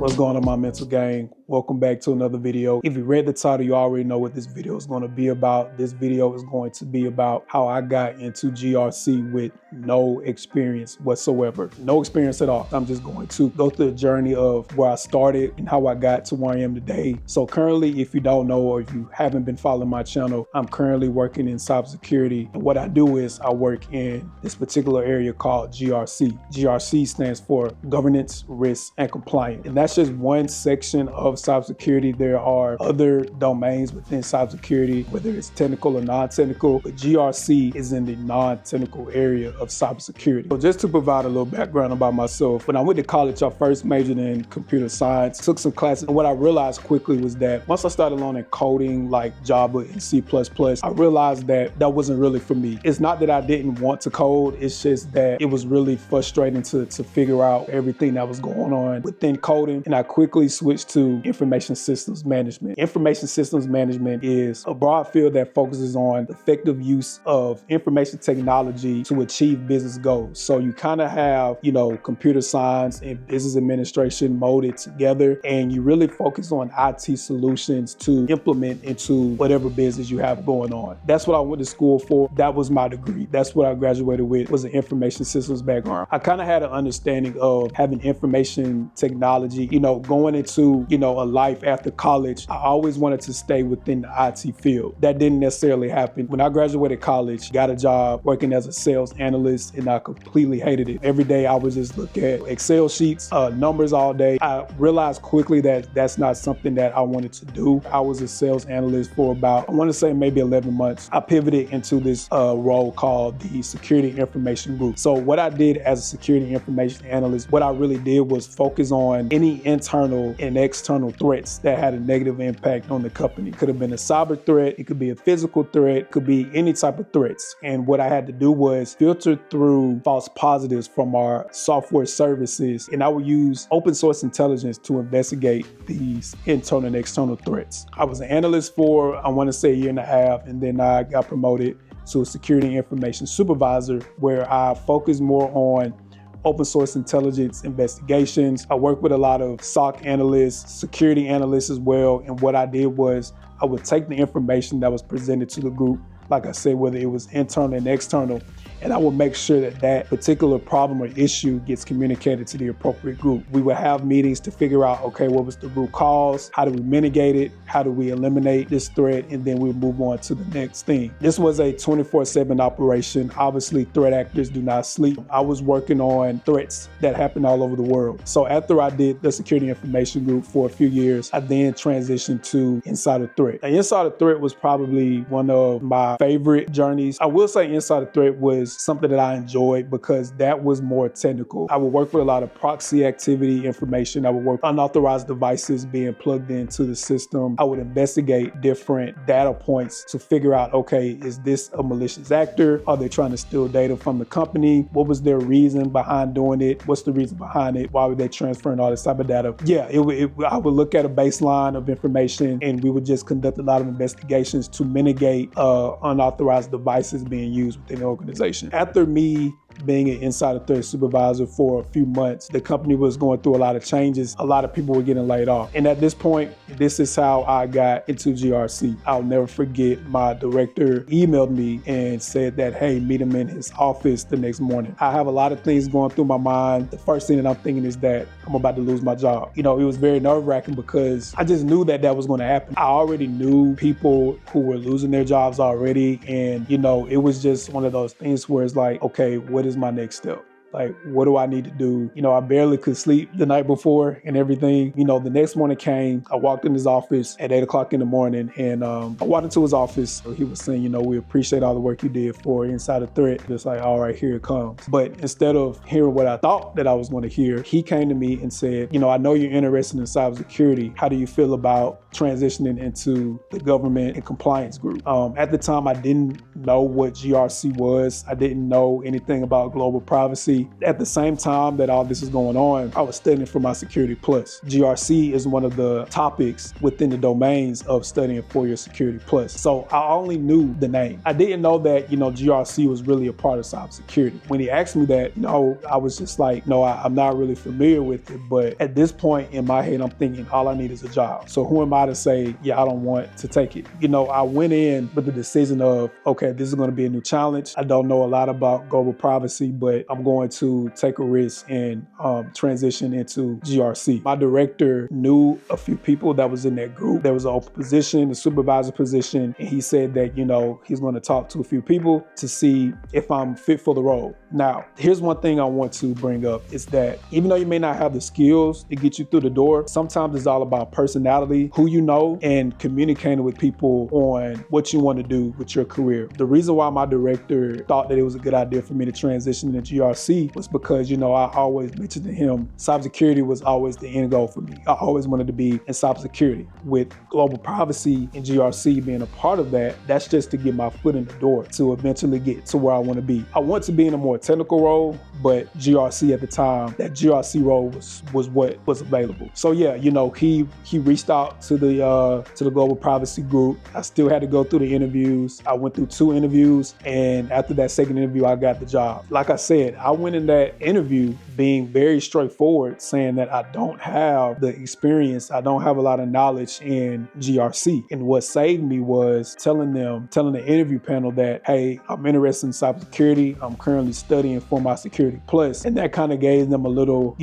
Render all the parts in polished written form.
What's going on, my mental gang? Welcome back to another video. If you read the title, you already know what this video is going to be about. This video is going to be about how I got into GRC with no experience whatsoever. No experience at all. I'm just going to go through the journey of where I started and how I got to where I am today. So currently, if you don't know or if you haven't been following my channel, I'm currently working in cybersecurity. And what I do is I work in this particular area called GRC. GRC stands for Governance, Risk, and Compliance. And that's just one section of cybersecurity. There are other domains within cybersecurity, whether it's technical or non-technical, but GRC is in the non-technical area of cybersecurity. So just to provide a little background about myself, when I went to college, I first majored in computer science, took some classes, and what I realized quickly was that once I started learning coding like Java and C++, I realized that that wasn't really for me. It's not that I didn't want to code, it's just that it was really frustrating to figure out everything that was going on within coding, and I quickly switched to information systems management. Information systems management is a broad field that focuses on the effective use of information technology to achieve business goals. So you kind of have, computer science and business administration molded together, and you really focus on IT solutions to implement into whatever business you have going on. That's what I went to school for. That was my degree. That's what I graduated with, was an information systems background. I kind of had an understanding of having information technology, going into, a life after college. I always wanted to stay within the IT field. That didn't necessarily happen. When I graduated college, got a job working as a sales analyst, and I completely hated it. Every day I would just look at Excel sheets, numbers all day. I realized quickly that that's not something that I wanted to do. I was a sales analyst for about, I want to say maybe 11 months. I pivoted into this role called the Security Information Group. So what I did as a security information analyst, what I really did was focus on any internal and external threats that had a negative impact on the company. It could have been a cyber threat, it could be a physical threat, it could be any type of threats. And what I had to do was filter through false positives from our software services, and I would use open source intelligence to investigate these internal and external threats. I was an analyst for, I want to say, a year and a half, and then I got promoted to a security information supervisor, where I focused more on open source intelligence investigations. I worked with a lot of SOC analysts, security analysts as well. And what I did was I would take the information that was presented to the group, like I said, whether it was internal and external, and I would make sure that that particular problem or issue gets communicated to the appropriate group. We would have meetings to figure out, okay, what was the root cause? How do we mitigate it? How do we eliminate this threat? And then we move on to the next thing. This was a 24/7 operation. Obviously, threat actors do not sleep. I was working on threats that happened all over the world. So after I did the Security Information Group for a few years, I then transitioned to Insider Threat. Now, Insider Threat was probably one of my favorite journeys. I will say Insider Threat was something that I enjoyed because that was more technical. I would work with a lot of proxy activity information. I would work unauthorized devices being plugged into the system. I would investigate different data points to figure out, okay, is this a malicious actor? Are they trying to steal data from the company? What was their reason behind doing it? What's the reason behind it? Why were they transferring all this type of data? Yeah, I would look at a baseline of information, and we would just conduct a lot of investigations to mitigate unauthorized devices being used within the organization. After me being an insider threat supervisor for a few months, the company was going through a lot of changes. A lot of people were getting laid off. And at this point, this is how I got into GRC. I'll never forget, my director emailed me and said that, hey, meet him in his office the next morning. I have a lot of things going through my mind. The first thing that I'm thinking is that I'm about to lose my job. It was very nerve-wracking because I just knew that was going to happen. I already knew people who were losing their jobs already. And, it was just one of those things where it's like, okay, what is my next step? Like, what do I need to do? I barely could sleep the night before and everything. The next morning came, I walked in his office at 8 o'clock in the morning, and I walked into his office. He was saying, we appreciate all the work you did for Insider Threat. Just like, all right, here it comes. But instead of hearing what I thought that I was going to hear, he came to me and said, I know you're interested in cybersecurity. How do you feel about transitioning into the government and compliance group? At the time, I didn't know what GRC was. I didn't know anything about global privacy. GRC. At the same time that all this is going on, I was studying for my Security Plus. GRC is one of the topics within the domains of studying for your Security Plus. So I only knew the name. I didn't know that, GRC was really a part of cybersecurity. When he asked me that, I was just like, no, I'm not really familiar with it. But at this point in my head, I'm thinking all I need is a job. So who am I to say, yeah, I don't want to take it? I went in with the decision of, okay, this is going to be a new challenge. I don't know a lot about global privacy, but I'm going to take a risk and transition into GRC. My director knew a few people that was in that group. There was an open position, a supervisor position, and he said that, he's going to talk to a few people to see if I'm fit for the role. Now, here's one thing I want to bring up is that even though you may not have the skills to get you through the door, sometimes it's all about personality, who you know, and communicating with people on what you want to do with your career. The reason why my director thought that it was a good idea for me to transition into GRC was because, I always mentioned to him, cybersecurity was always the end goal for me. I always wanted to be in cybersecurity. With global privacy and GRC being a part of that, that's just to get my foot in the door to eventually get to where I want to be. I want to be in a more technical role, but GRC at the time, that GRC role was what was available. So yeah, he reached out to the global privacy group. I still had to go through the interviews. I went through 2 interviews, and after that second interview, I got the job. Like I said, I went in that interview being very straightforward, saying that I don't have the experience, I don't have a lot of knowledge in GRC. And what saved me was telling the interview panel that, hey, I'm interested in cybersecurity. I'm currently studying for my Security Plus. And that kind of gave them a little,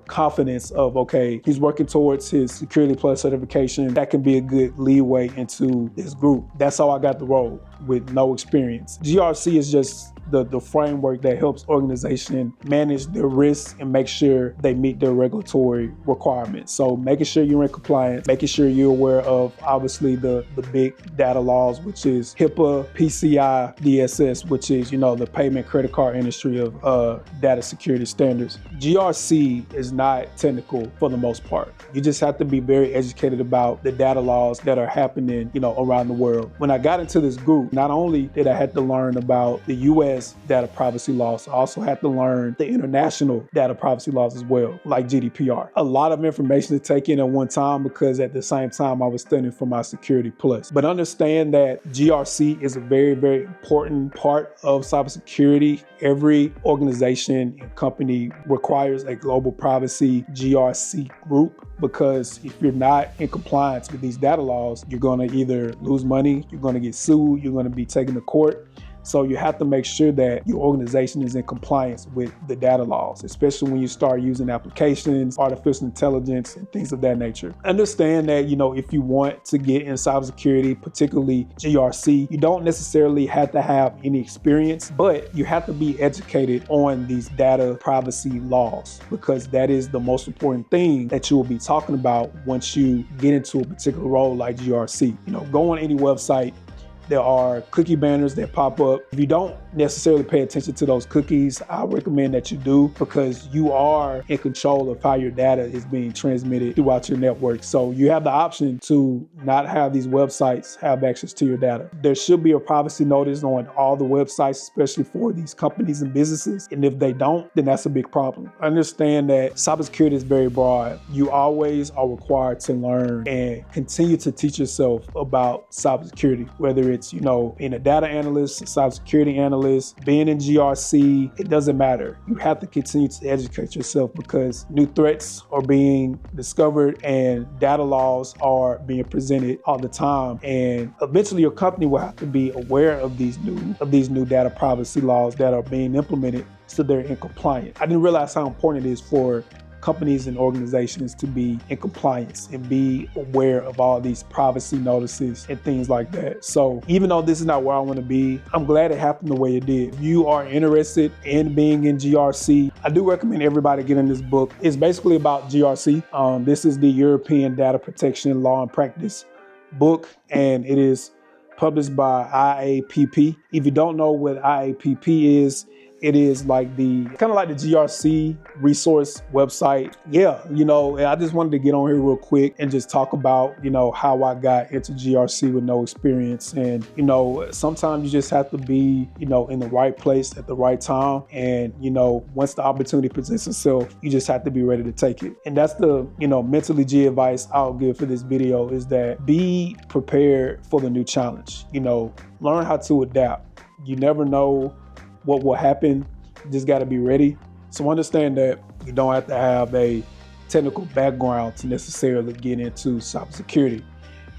confidence of, okay, he's working towards his Security Plus certification. That can be a good leeway into this group. That's how I got the role with no experience. GRC is just the framework that helps organizations manage their risks and make sure they meet their regulatory requirements. So making sure you're in compliance, making sure you're aware of obviously the big data laws, which is HIPAA, PCI, DSS, which is, the payment credit card industry of data security standards. GRC is not technical for the most part. You just have to be very educated about the data laws that are happening, around the world. When I got into this group, not only did I have to learn about the US data privacy laws, I also had to learn the international data privacy laws as well, like GDPR. A lot of information to take in at one time because at the same time I was studying for my Security Plus. But understand that GRC is a very, very important part of cybersecurity. Every organization and company requires a global privacy GRC group, because if you're not in compliance with these data laws, you're going to either lose money, you're going to get sued, you're going to be taken to court. So you have to make sure that your organization is in compliance with the data laws, especially when you start using applications, artificial intelligence, and things of that nature. Understand that, if you want to get in cybersecurity, particularly GRC, you don't necessarily have to have any experience, but you have to be educated on these data privacy laws, because that is the most important thing that you will be talking about once you get into a particular role like GRC. Go on any website. There are cookie banners that pop up. If you don't necessarily pay attention to those cookies, I recommend that you do, because you are in control of how your data is being transmitted throughout your network. So you have the option to not have these websites have access to your data. There should be a privacy notice on all the websites, especially for these companies and businesses. And if they don't, then that's a big problem. Understand that cybersecurity is very broad. You always are required to learn and continue to teach yourself about cybersecurity, whether it's, being a data analyst, a cybersecurity analyst, being in GRC, it doesn't matter. You have to continue to educate yourself, because new threats are being discovered and data laws are being presented all the time. And eventually your company will have to be aware of these new data privacy laws that are being implemented, so they're in compliance. I didn't realize how important it is for companies and organizations to be in compliance and be aware of all these privacy notices and things like that. So even though this is not where I want to be, I'm glad it happened the way it did. If you are interested in being in GRC, I do recommend everybody get in this book. It's basically about GRC. This is the European Data Protection Law and Practice book, and it is published by IAPP. If you don't know what IAPP is, It is like kind of like the GRC resource website. Yeah, I just wanted to get on here real quick and just talk about, how I got into GRC with no experience. And, sometimes you just have to be, in the right place at the right time. And, once the opportunity presents itself, you just have to be ready to take it. And that's the, mentally G advice I'll give for this video, is that be prepared for the new challenge. Learn how to adapt. You never know what will happen. You just got to be ready. So understand that you don't have to have a technical background to necessarily get into cybersecurity.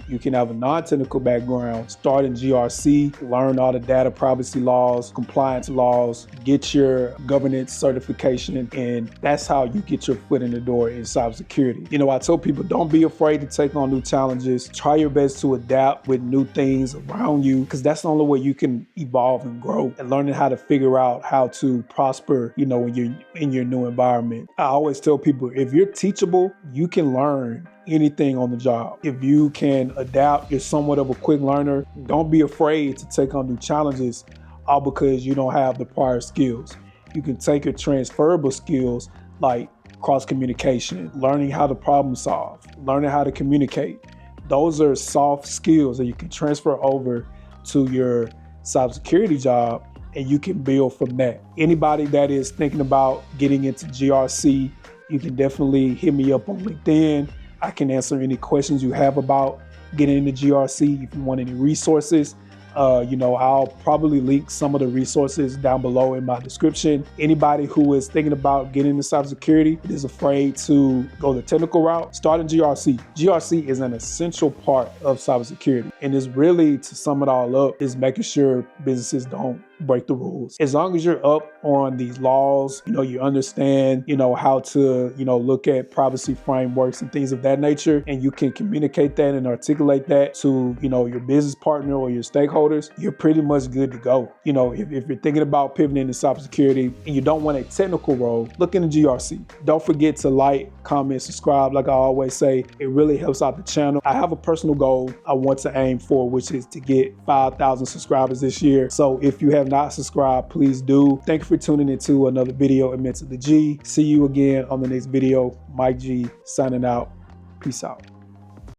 You can have a non-technical background, start in GRC, learn all the data privacy laws, compliance laws, get your governance certification, and that's how you get your foot in the door in cybersecurity. I tell people, don't be afraid to take on new challenges. Try your best to adapt with new things around you, because that's the only way you can evolve and grow, and learning how to figure out how to prosper, when you're in your new environment. I always tell people, if you're teachable, you can learn anything on the job. If you can adapt, you're somewhat of a quick learner, don't be afraid to take on new challenges, all because you don't have the prior skills. You can take your transferable skills like cross communication, learning how to problem solve, learning how to communicate. Those are soft skills that you can transfer over to your cybersecurity job, and you can build from that. Anybody that is thinking about getting into GRC, you can definitely hit me up on LinkedIn. I can answer any questions you have about getting into GRC. If you want any resources, I'll probably link some of the resources down below in my description. Anybody who is thinking about getting into cybersecurity, is afraid to go the technical route, start in GRC. GRC is an essential part of cybersecurity, and is really, to sum it all up, is making sure businesses don't break the rules. As long as you're up on these laws, you understand, how to, look at privacy frameworks and things of that nature, and you can communicate that and articulate that to, your business partner or your stakeholders, you're pretty much good to go. If you're thinking about pivoting into cybersecurity and you don't want a technical role, look into GRC. Don't forget to like, comment, subscribe. Like I always say, it really helps out the channel. I have a personal goal I want to aim for, which is to get 5,000 subscribers this year. So if you have not subscribed, please do. Thank you for tuning into another video of Mentally G. See you again on the next video. Mike G signing out. Peace out.